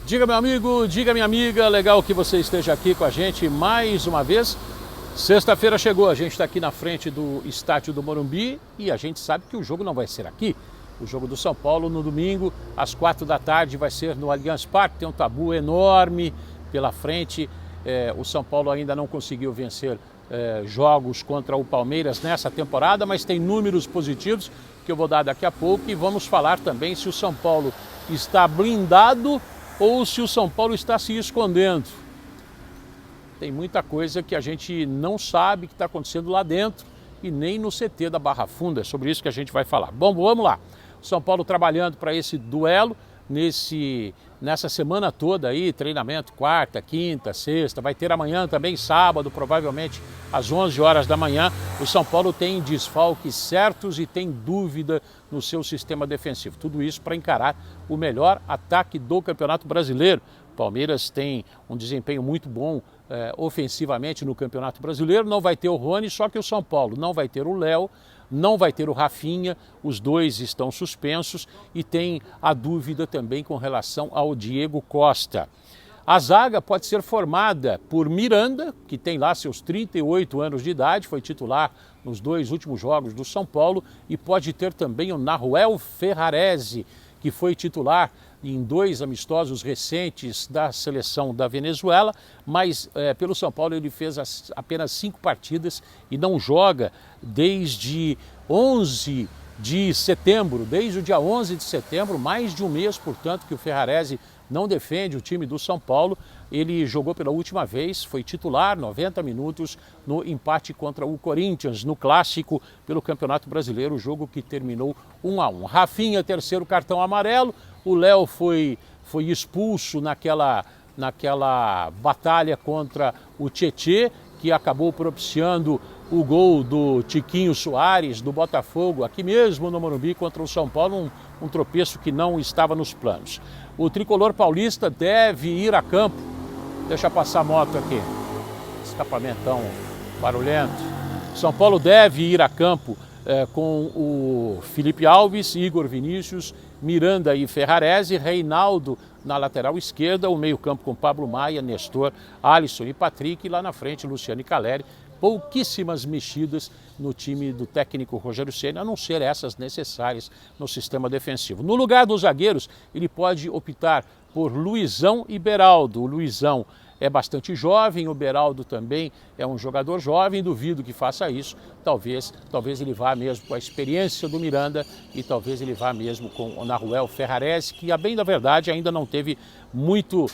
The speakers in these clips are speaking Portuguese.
Diga, meu amigo, diga, minha amiga, legal que você esteja aqui com a gente mais uma vez. Sexta-feira chegou, a gente está aqui na frente do estádio do Morumbi e a gente sabe que o jogo não vai ser aqui. O jogo do São Paulo no domingo, às 4 da tarde, vai ser no Allianz Parque. Tem um tabu enorme pela frente. O São Paulo ainda não conseguiu vencer jogos contra o Palmeiras nessa temporada, mas tem números positivos que eu vou dar daqui a pouco. E vamos falar também se o São Paulo está blindado ou se o São Paulo está se escondendo. Tem muita coisa que a gente não sabe que está acontecendo lá dentro e nem no CT da Barra Funda. É sobre isso que a gente vai falar. Bom, vamos lá. O São Paulo trabalhando para esse duelo nessa semana toda aí, treinamento quarta, quinta, sexta, vai ter amanhã também, sábado, provavelmente às 11 horas da manhã. O São Paulo tem desfalques certos e tem dúvida no seu sistema defensivo. Tudo isso para encarar o melhor ataque do Campeonato Brasileiro. O Palmeiras tem um desempenho muito bom ofensivamente no Campeonato Brasileiro. Não vai ter o Rony, só que o São Paulo não vai ter o Léo, não vai ter o Rafinha, os dois estão suspensos e tem a dúvida também com relação ao Diego Costa. A zaga pode ser formada por Miranda, que tem lá seus 38 anos de idade, foi titular nos 2 últimos jogos do São Paulo, e pode ter também o Nahuel Ferrarese, que foi titular em 2 amistosos recentes da seleção da Venezuela, mas pelo São Paulo ele fez apenas 5 partidas e não joga desde 11 de setembro, desde o dia 11 de setembro, mais de um mês, portanto, que o Ferrarese não defende o time do São Paulo. Ele jogou pela última vez, foi titular 90 minutos no empate contra o Corinthians, no clássico pelo Campeonato Brasileiro, o jogo que terminou 1-1. Rafinha, terceiro cartão amarelo. O Léo foi expulso naquela batalha contra o Tietê, que acabou propiciando o gol do Tiquinho Soares, do Botafogo, aqui mesmo no Morumbi contra o São Paulo, um tropeço que não estava nos planos. O tricolor paulista deve ir a campo. Deixa passar a moto aqui, escapamentão barulhento. São Paulo deve ir a campo com o Felipe Alves, Igor Vinícius, Miranda e Ferrarese, Reinaldo na lateral esquerda, o meio-campo com Pablo Maia, Nestor, Alisson e Patrick, e lá na frente Luciano e Caleri. Pouquíssimas mexidas no time do técnico Rogério Ceni, a não ser essas necessárias no sistema defensivo. No lugar dos zagueiros, ele pode optar por Luizão e Beraldo. O Luizão é bastante jovem, o Beraldo também é um jogador jovem, duvido que faça isso. Talvez ele vá mesmo com a experiência do Miranda e talvez ele vá mesmo com o Nahuel Ferrarese, que, a bem da verdade, ainda não teve muito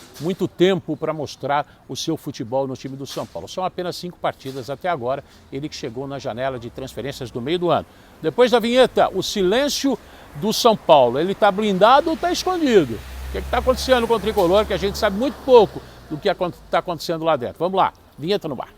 tempo para mostrar o seu futebol no time do São Paulo. São apenas 5 partidas até agora, ele que chegou na janela de transferências do meio do ano. Depois da vinheta, o silêncio do São Paulo. Ele está blindado ou está escondido? O que está acontecendo com o tricolor, que a gente sabe muito pouco do que está acontecendo lá dentro. Vamos lá, vinheta no bar.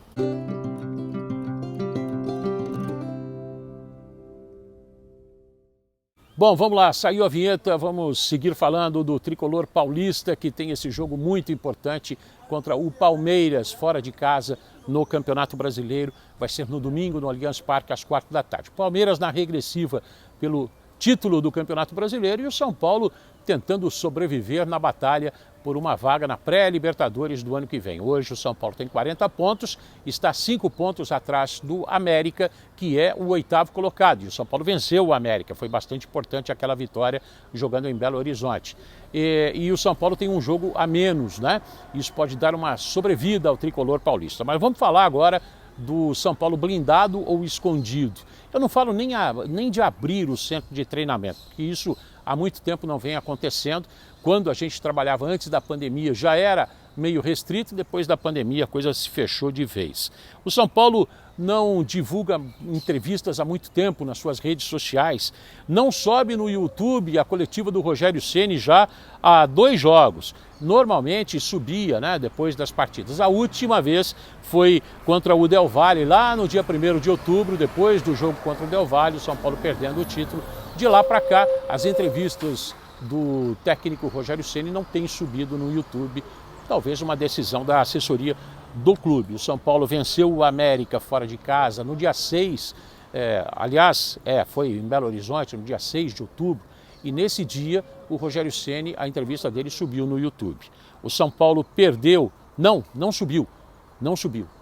Bom, vamos lá, saiu a vinheta, vamos seguir falando do tricolor paulista, que tem esse jogo muito importante contra o Palmeiras, fora de casa, no Campeonato Brasileiro. Vai ser no domingo, no Allianz Parque, às 4 da tarde. Palmeiras na regressiva pelo título do Campeonato Brasileiro e o São Paulo tentando sobreviver na batalha por uma vaga na pré-Libertadores do ano que vem. Hoje o São Paulo tem 40 pontos, está 5 pontos atrás do América, que é o 8º colocado. E o São Paulo venceu o América, foi bastante importante aquela vitória jogando em Belo Horizonte. E o São Paulo tem um jogo a menos, né? Isso pode dar uma sobrevida ao tricolor paulista. Mas vamos falar agora do São Paulo blindado ou escondido. Eu não falo nem de abrir o centro de treinamento, porque isso há muito tempo não vem acontecendo. Quando a gente trabalhava antes da pandemia já era meio restrito, depois da pandemia a coisa se fechou de vez. O São Paulo não divulga entrevistas há muito tempo nas suas redes sociais, não sobe no YouTube a coletiva do Rogério Ceni já há 2 jogos. Normalmente subia, né, depois das partidas. A última vez foi contra o Del Valle, lá no dia 1º de outubro, depois do jogo contra o Del Valle, o São Paulo perdendo o título. De lá para cá, as entrevistas do técnico Rogério Ceni não têm subido no YouTube, talvez uma decisão da assessoria do clube. O São Paulo venceu o América fora de casa no dia 6 Foi em Belo Horizonte, no dia 6 de outubro, e nesse dia o Rogério Ceni, a entrevista dele subiu no YouTube. O São Paulo perdeu, não subiu.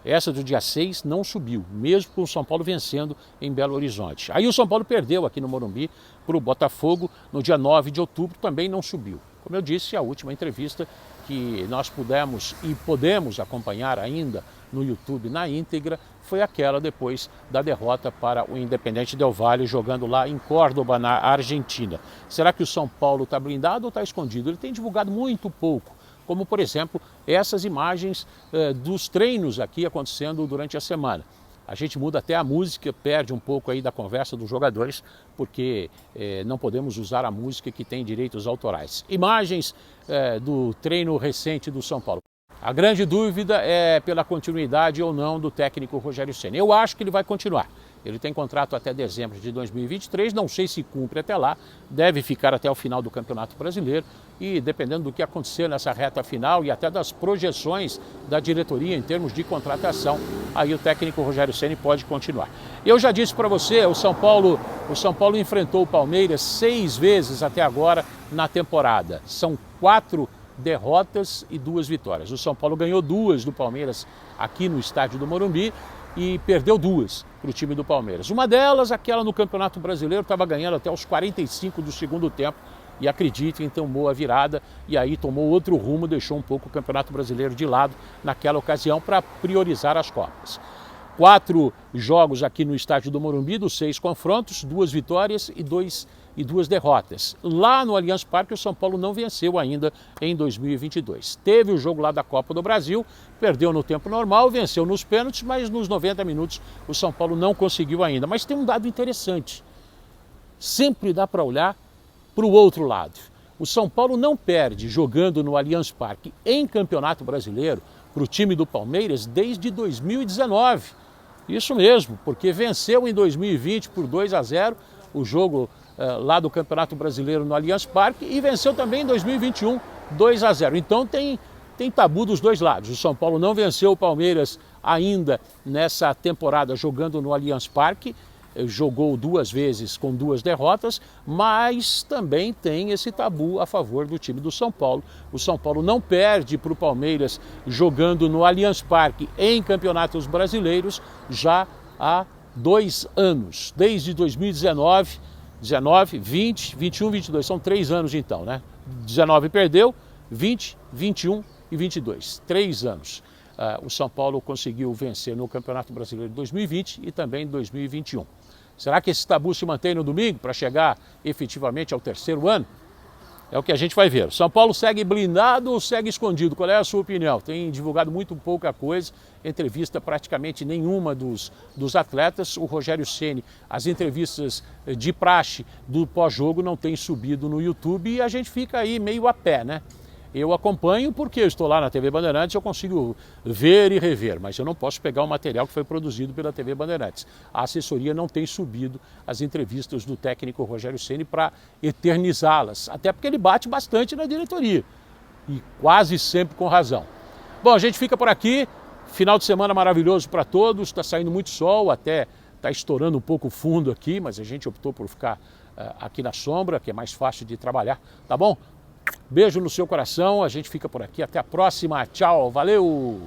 Essa do dia 6 não subiu, mesmo com o São Paulo vencendo em Belo Horizonte. Aí o São Paulo perdeu aqui no Morumbi para o Botafogo no dia 9 de outubro, também não subiu. Como eu disse, a última entrevista que nós podemos acompanhar ainda no YouTube na íntegra foi aquela depois da derrota para o Independiente Del Valle, jogando lá em Córdoba, na Argentina. Será que o São Paulo está blindado ou está escondido? Ele tem divulgado muito pouco, como por exemplo essas imagens dos treinos aqui acontecendo durante a semana. A gente muda até a música, perde um pouco aí da conversa dos jogadores, porque não podemos usar a música que tem direitos autorais. Imagens do treino recente do São Paulo. A grande dúvida é pela continuidade ou não do técnico Rogério Ceni. Eu acho que ele vai continuar. Ele tem contrato até dezembro de 2023, não sei se cumpre até lá, deve ficar até o final do Campeonato Brasileiro e dependendo do que acontecer nessa reta final e até das projeções da diretoria em termos de contratação, aí o técnico Rogério Ceni pode continuar. Eu já disse para você, o São Paulo enfrentou o Palmeiras 6 vezes até agora na temporada. São 4 derrotas e 2 vitórias. O São Paulo ganhou 2 do Palmeiras aqui no estádio do Morumbi e perdeu 2 para o time do Palmeiras. Uma delas, aquela no Campeonato Brasileiro, estava ganhando até os 45 do segundo tempo e acreditem, tomou a virada e aí tomou outro rumo, deixou um pouco o Campeonato Brasileiro de lado naquela ocasião para priorizar as Copas. 4 jogos aqui no estádio do Morumbi, dos 6 confrontos, 2 vitórias e 2 derrotas. Lá no Allianz Parque o São Paulo não venceu ainda em 2022. Teve o jogo lá da Copa do Brasil, perdeu no tempo normal, venceu nos pênaltis, mas nos 90 minutos o São Paulo não conseguiu ainda. Mas tem um dado interessante, sempre dá para olhar para o outro lado. O São Paulo não perde jogando no Allianz Parque em Campeonato Brasileiro para o time do Palmeiras desde 2019. Isso mesmo, porque venceu em 2020 por 2-0 o jogo lá do Campeonato Brasileiro no Allianz Parque e venceu também em 2021 2-0. Então tem tabu dos dois lados. O São Paulo não venceu o Palmeiras ainda nessa temporada jogando no Allianz Parque, jogou 2 vezes com 2 derrotas, mas também tem esse tabu a favor do time do São Paulo. O São Paulo não perde para o Palmeiras jogando no Allianz Parque em campeonatos brasileiros já há 2 anos, desde 2019, 19, 20, 21, 22, são 3 anos então, né? 19 perdeu, 20, 21 e 22, 3 anos. O São Paulo conseguiu vencer no Campeonato Brasileiro de 2020 e também em 2021. Será que esse tabu se mantém no domingo para chegar efetivamente ao 3º ano? É o que a gente vai ver. São Paulo segue blindado ou segue escondido? Qual é a sua opinião? Tem divulgado muito pouca coisa, entrevista praticamente nenhuma dos atletas. O Rogério Ceni, as entrevistas de praxe do pós-jogo não têm subido no YouTube e a gente fica aí meio a pé, né? Eu acompanho porque eu estou lá na TV Bandeirantes, eu consigo ver e rever, mas eu não posso pegar o material que foi produzido pela TV Bandeirantes. A assessoria não tem subido as entrevistas do técnico Rogério Ceni para eternizá-las, até porque ele bate bastante na diretoria e quase sempre com razão. Bom, a gente fica por aqui, final de semana maravilhoso para todos, está saindo muito sol, até está estourando um pouco o fundo aqui, mas a gente optou por ficar aqui na sombra, que é mais fácil de trabalhar, tá bom? Beijo no seu coração, a gente fica por aqui, até a próxima, tchau, valeu!